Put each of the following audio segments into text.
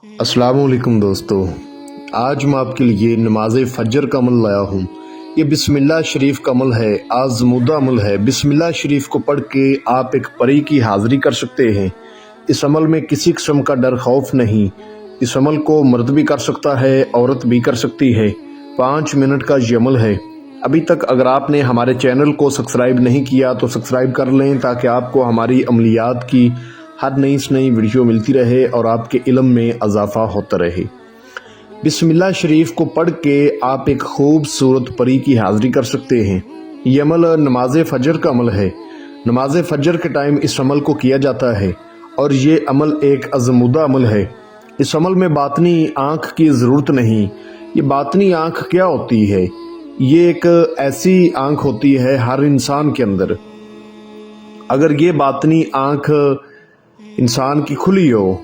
अस्सलाम वालेकुम दोस्तों, आज मैं आपके लिए नमाज फजर का अमल लाया हूँ। ये बिस्मिल्लाह शरीफ का अमल है, आज़मूदा अमल है। बिस्मिल्लाह शरीफ को पढ़ के आप एक परी की हाज़िरी कर सकते हैं। इस अमल में किसी किस्म का डर खौफ नहीं। इस अमल को मर्द भी कर सकता है, औरत भी कर सकती है। 5 मिनट का ये अमल है। अभी तक अगर आपने हमारे चैनल को सब्सक्राइब नहीं किया तो सब्सक्राइब कर लें, ताकि आपको हमारी अमलियात की हर नई से नई वीडियो मिलती रहे और आपके इल्म में इजाफा होता रहे। बिस्मिल्लाह शरीफ को पढ़ के आप एक खूबसूरत परी की हाज़िरी कर सकते हैं। ये अमल नमाज फजर का अमल है। नमाज फजर के टाइम इस अमल को किया जाता है और ये अमल एक आज़मूदा अमल है। इस अमल में बातनी आँख की ज़रूरत नहीं। ये बातनी आँख क्या होती है? ये एक ऐसी आँख होती है हर इंसान के अंदर। अगर ये बातनी आँख इंसान की खुली हो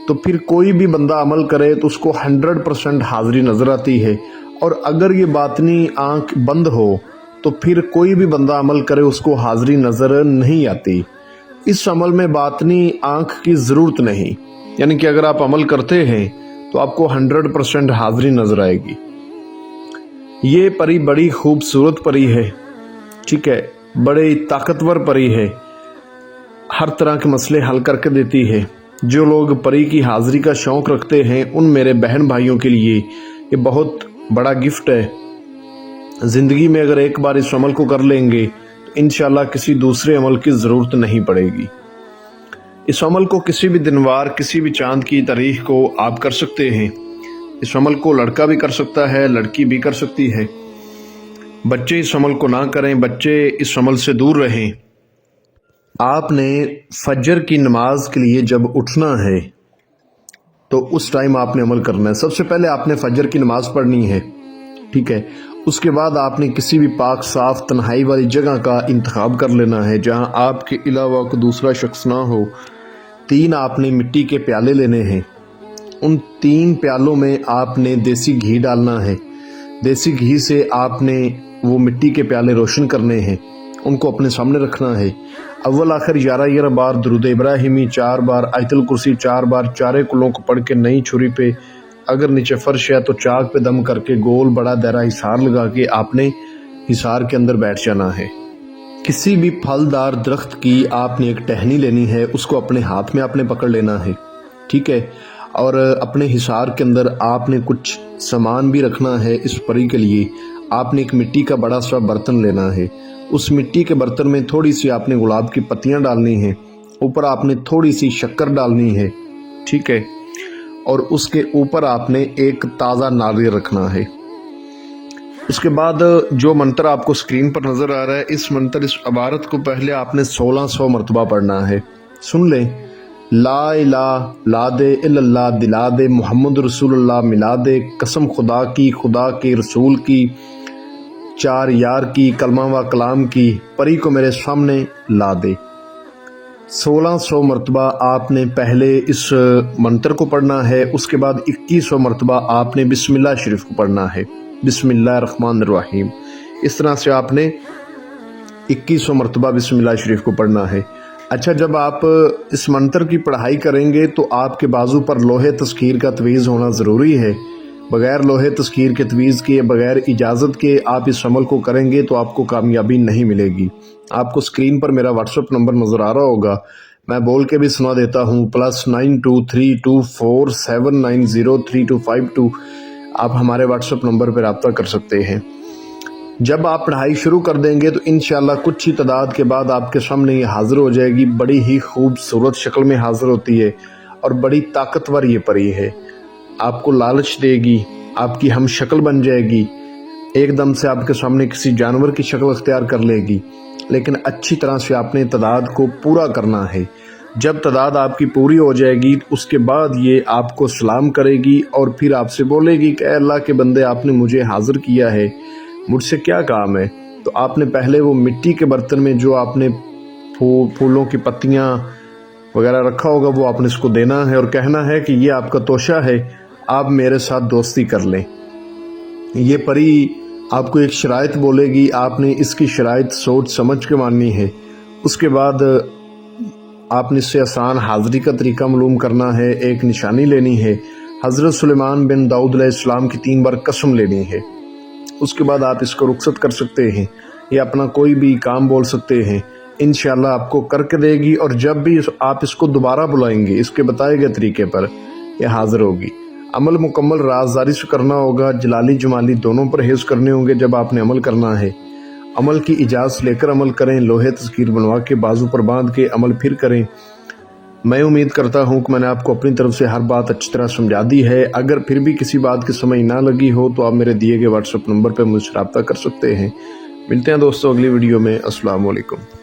तो फिर कोई भी बंदा अमल करे तो उसको 100% हाज़िरी नज़र आती है, और अगर ये बातनी आँख बंद हो तो फिर कोई भी बंदा अमल करे उसको हाज़िरी नज़र नहीं आती। इस अमल में बातनी आँख की ज़रूरत नहीं, यानी कि अगर आप अमल करते हैं तो आपको 100% हाज़िरी नज़र आएगी। ये परी बड़ी खूबसूरत परी है, ठीक है, बड़ी ताकतवर परी है, हर तरह के मसले हल करके देती है। जो लोग परी की हाज़िरी का शौक़ रखते हैं उन मेरे बहन भाइयों के लिए ये बहुत बड़ा गिफ्ट है। ज़िंदगी में अगर एक बार इस अमल को कर लेंगे तो इंशाल्लाह किसी दूसरे अमल की ज़रूरत नहीं पड़ेगी। इस अमल को किसी भी दिनवार, किसी भी चाँद की तारीख को आप कर सकते हैं। इस अमल को लड़का भी कर सकता है, लड़की भी कर सकती है। बच्चे इस अमल को ना करें, बच्चे इस अमल से दूर रहें। आपने फजर की नमाज के लिए जब उठना है तो उस टाइम आपने अमल करना है। सबसे पहले आपने फजर की नमाज पढ़नी है, ठीक है। उसके बाद आपने किसी भी पाक साफ तन्हाई वाली जगह का इंतखाब कर लेना है जहां आपके अलावा कोई दूसरा शख्स ना हो। 3 आपने मिट्टी के प्याले लेने हैं। उन 3 प्यालों में आपने देसी घी डालना है। देसी घी से आपने वो मिट्टी के प्याले रोशन करने हैं, उनको अपने सामने रखना है। अव्वल आखिर 11 बार दुरूद इब्राहिमी 4 बार, आयतुल कुर्सी 4 बार, चारे कुलों को पढ़ के नई छुरी पे, अगर नीचे फर्श है तो चाक पे दम करके गोल बड़ा दायरा हिसार लगा के आपने हिसार के अंदर बैठ जाना है। किसी भी फलदार दरख्त की आपने एक टहनी लेनी है, उसको अपने हाथ में आपने पकड़ लेना है, ठीक है। और अपने हिसार के अंदर आपने कुछ सामान भी रखना है। इस परी के लिए आपने एक मिट्टी का बड़ा सा बर्तन लेना है। उस मिट्टी के बर्तन में थोड़ी सी आपने गुलाब की पत्तियां डालनी हैं, ऊपर आपने थोड़ी सी शक्कर डालनी है, ठीक है। और उसके ऊपर आपने एक ताज़ा नारियल रखना है। उसके बाद जो मंत्र आपको स्क्रीन पर नज़र आ रहा है, इस मंत्र, इस इबारत को पहले आपने 1600 मरतबा पढ़ना है। सुन लें, ला इलाहा ला दे इल्लल्लाह दिला दे मोहम्मद रसूलुल्लाह मिला दे, कसम खुदा की, खुदा के रसूल की, 4 यार की, कलमा व कलाम की, परी को मेरे सामने ला दे। 1600 मरतबा आपने पहले इस मंत्र को पढ़ना है। उसके बाद 2100 मरतबा आपने बिस्मिल्लाह शरीफ को पढ़ना है, बिस्मिल्लाहिर्रहमानिर्रहीम। इस तरह से आपने 2100 मरतबा बिस्मिल्लाह शरीफ को पढ़ना है। अच्छा, जब आप इस मंत्र की पढ़ाई करेंगे तो आपके बाजू पर लोहे तस्कीर का तवीज़ होना ज़रूरी है। बग़ैर लोहे तस्कीर के तवीज़ के, बग़ैर इजाज़त के आप इस अमल को करेंगे तो आपको कामयाबी नहीं मिलेगी। आपको स्क्रीन पर मेरा व्हाट्सएप नंबर नज़र आ रहा होगा, मैं बोल के भी सुना देता हूँ, +923247903252। आप हमारे व्हाट्सएप नंबर पर रब्ता कर सकते हैं। जब आप पढ़ाई शुरू कर देंगे तो इंशाल्लाह कुछ ही तादाद के बाद आपके सामने ये हाज़िर हो जाएगी। बड़ी ही खूबसूरत शक्ल में हाज़िर होती है और बड़ी ताकतवर ये परी है। आपको लालच देगी, आपकी हम शक्ल बन जाएगी, एकदम से आपके सामने किसी जानवर की शक्ल अख्तियार कर लेगी। लेकिन अच्छी तरह से आपने तादाद को पूरा करना है। जब तादाद आपकी पूरी हो जाएगी तो उसके बाद ये आपको सलाम करेगी और फिर आपसे बोलेगी कि अल्लाह के बंदे, आपने मुझे हाज़िर किया है, मुझसे क्या काम है। तो आपने पहले वो मिट्टी के बर्तन में जो आपने फूलों की पत्तियां वगैरह रखा होगा वो आपने इसको देना है और कहना है कि ये आपका तोशा है, आप मेरे साथ दोस्ती कर लें। ये परी आपको एक शराइत बोलेगी, आपने इसकी शराइत सोच समझ के माननी है। उसके बाद آپ نے اس سے آسان حاضری کا طریقہ معلوم کرنا ہے، ایک نشانی لینی ہے، حضرت سلیمان بن داؤد علیہ السلام کی 3 بار قسم لینی ہے، اس کے بعد آپ اس کو رخصت کر سکتے ہیں یا اپنا کوئی بھی کام بول سکتے ہیں، انشاءاللہ آپ کو کر کے دے گی، اور جب بھی آپ اس کو دوبارہ بلائیں گے اس کے بتائے گئے طریقے پر یہ حاضر ہوگی۔ عمل مکمل رازداری سے کرنا ہوگا، جلالی جمالی دونوں پرہیز کرنے ہوں گے جب آپ نے عمل کرنا ہے۔ عمل کی اجازت لے کر عمل کریں، لوہے تذکیر بنوا کے بازو پر باندھ کے عمل پھر کریں۔ میں امید کرتا ہوں کہ میں نے آپ کو اپنی طرف سے ہر بات اچھی طرح سمجھا دی ہے۔ اگر پھر بھی کسی بات کی سمجھ نہ لگی ہو تو آپ میرے دیے گئے واٹس ایپ نمبر پہ مجھ سے رابطہ کر سکتے ہیں۔ ملتے ہیں دوستوں اگلی ویڈیو میں۔ السلام علیکم۔